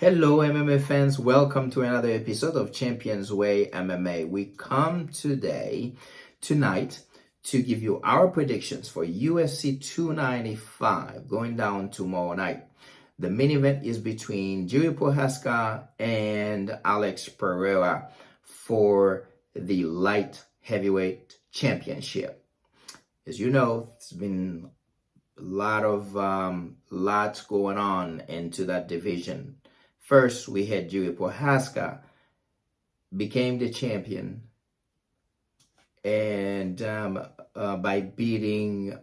Hello, MMA fans. Welcome to another episode of Champions Way MMA. We come tonight, to give you our predictions for UFC 295 going down tomorrow night. The main event is between Jiri Prochazka and Alex Pereira for the light heavyweight championship. As you know, it's been a lots going on into that division. First, we had Jiri Prochazka became the champion, and by beating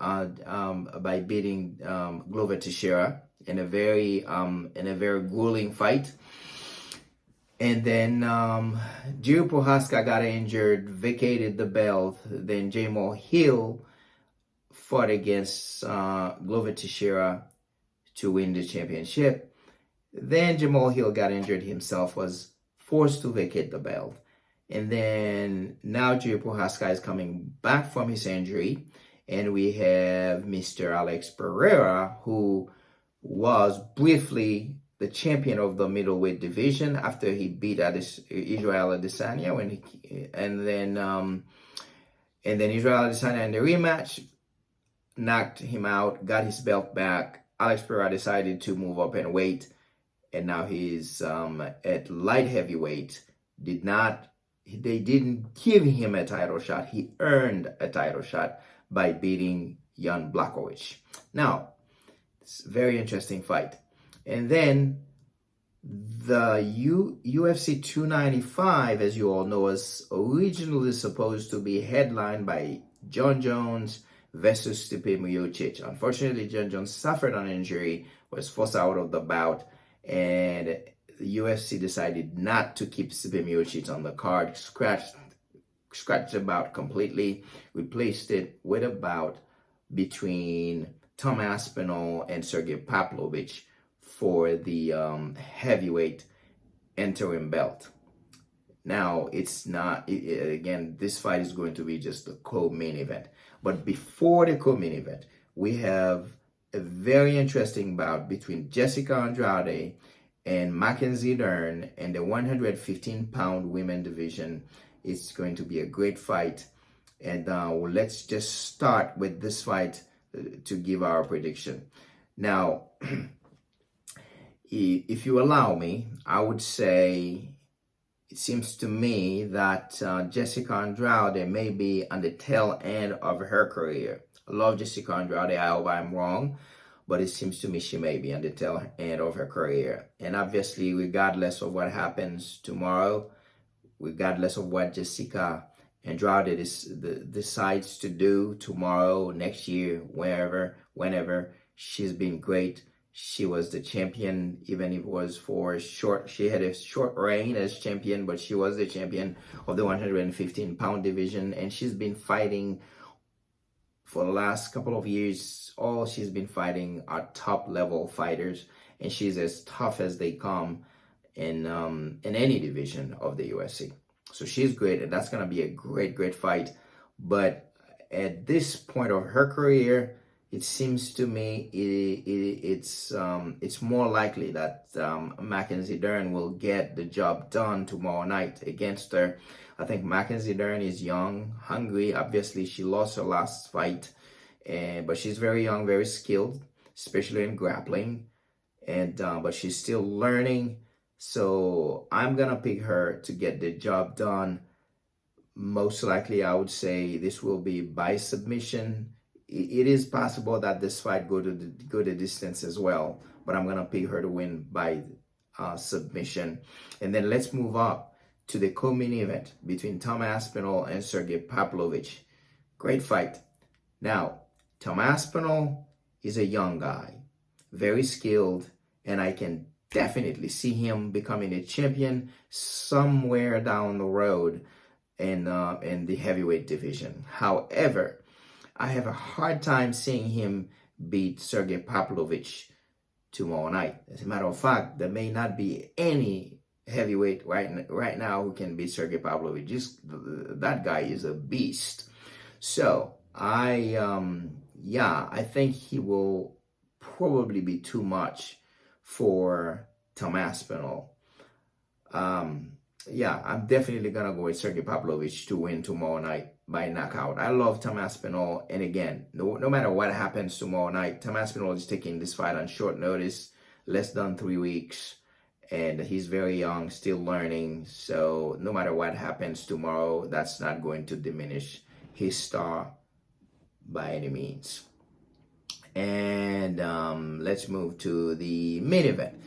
Glover Teixeira in a very grueling fight. And then Jiri Prochazka got injured, vacated the belt. Then Jamal Hill fought against Glover Teixeira to win the championship. Then Jamal Hill got injured himself, was forced to vacate the belt. And then now Jiri Prochazka is coming back from his injury. And we have Mr. Alex Pereira, who was briefly the champion of the middleweight division after he beat Israel Adesanya. And then Israel Adesanya in the rematch knocked him out, got his belt back. Alex Pereira decided to move up in weight, and now he's at light heavyweight. They didn't give him a title shot. He earned a title shot by beating Jan Blachowicz. Now, it's a very interesting fight. And then the UFC 295, as you all know, was originally supposed to be headlined by Jon Jones versus Stipe Miocic. Unfortunately, Jon Jones suffered an injury, was forced out of the bout, and the UFC decided not to keep Stipe Miocic on the card, scratched the bout completely, replaced it with a bout between Tom Aspinall and Sergey Pavlovich for the heavyweight interim belt. Now, it's not, again, this fight is going to be just the co-main event. But before the co-main event, we have a very interesting bout between Jessica Andrade and Mackenzie Dern in the 115-pound women division. It's going to be a great fight. And let's just start with this fight to give our prediction. Now, if you allow me, I would say it seems to me that Jessica Andrade may be on the tail end of her career. I love Jessica Andrade. I hope I'm wrong, but it seems to me she may be on the tail end of her career. And obviously, regardless of what happens tomorrow, regardless of what Jessica Andrade decides to do tomorrow, next year, whenever, she's been great. She was the champion, even if it was for short. She had a short reign as champion, but she was the champion of the 115-pound division, and she's been fighting for the last couple of years. All she's been fighting are top-level fighters, and she's as tough as they come in any division of the UFC. So she's great, and that's gonna be a great fight. But at this point of her career, it seems to me it's more likely that Mackenzie Dern will get the job done tomorrow night against her. I think Mackenzie Dern is young, hungry. Obviously, she lost her last fight, but she's very young, very skilled, especially in grappling. And but she's still learning. So I'm gonna pick her to get the job done. Most likely, I would say this will be by submission. It is possible that this fight go the distance as well, but I'm gonna pick her to win by submission. And then let's move up to the co-main event between Tom Aspinall and Sergey Pavlovich. Great fight. Now, Tom Aspinall is a young guy, very skilled, and I can definitely see him becoming a champion somewhere down the road in the heavyweight division. However, I have a hard time seeing him beat Sergey Pavlovich tomorrow night. As a matter of fact, there may not be any heavyweight right now who can beat Sergey Pavlovich. That guy is a beast. So I think he will probably be too much for Tom Aspinall. Yeah, I'm definitely gonna go with Sergey Pavlovich to win tomorrow night by knockout. I love Tom Aspinall, and again, no matter what happens tomorrow night, Tom Aspinall is taking this fight on short notice, less than 3 weeks, and he's very young, still learning. So no matter what happens tomorrow, that's not going to diminish his star by any means. And let's move to the main event.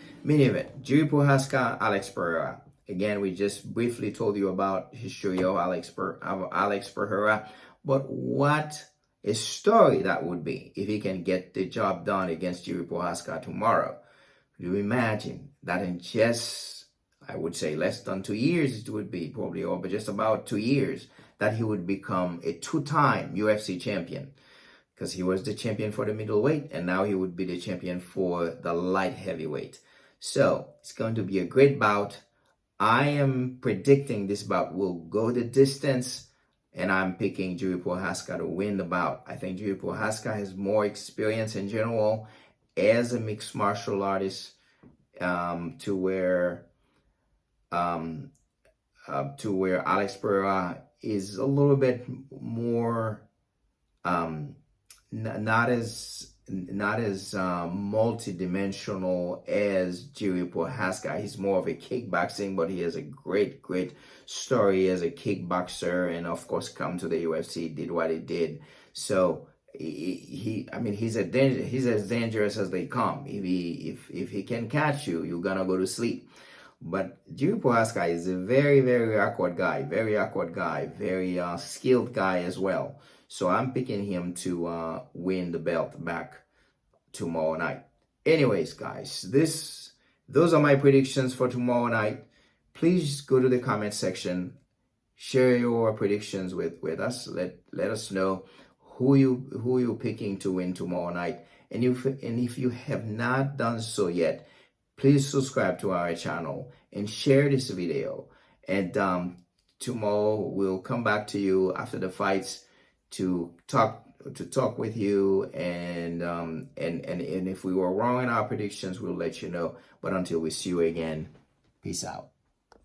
Jiri Prochazka, Alex Pereira. Again, we just briefly told you about history of Alex Pereira, but what a story that would be if he can get the job done against Jiri Prochazka tomorrow. Could you imagine that in just, I would say, less than 2 years, it would be probably over just about 2 years, that he would become a two-time UFC champion, because he was the champion for the middleweight, and now he would be the champion for the light heavyweight. So it's going to be a great bout. I am predicting this bout will go the distance, and I'm picking Jiri Prochazka to win the bout. I think Jiri Prochazka has more experience in general as a mixed martial artist, to where Alex Pereira is a little bit more not as multi-dimensional as Jiri Prochazka. He's more of a kickboxing, but he has a great story as a kickboxer, and of course come to the UFC, did what he did. So he's as dangerous as they come. If he can catch you, you're gonna go to sleep. But Jiri Prochazka is a very awkward guy, very skilled guy as well. So I'm picking him to win the belt back tomorrow night. Anyways, guys, those are my predictions for tomorrow night. Please go to the comment section, share your predictions with us. Let us know who you're picking to win tomorrow night. And if you have not done so yet, please subscribe to our channel and share this video. And tomorrow we'll come back to you after the fights to talk with you, and if we were wrong in our predictions, we'll let you know. But until we see you again, peace out.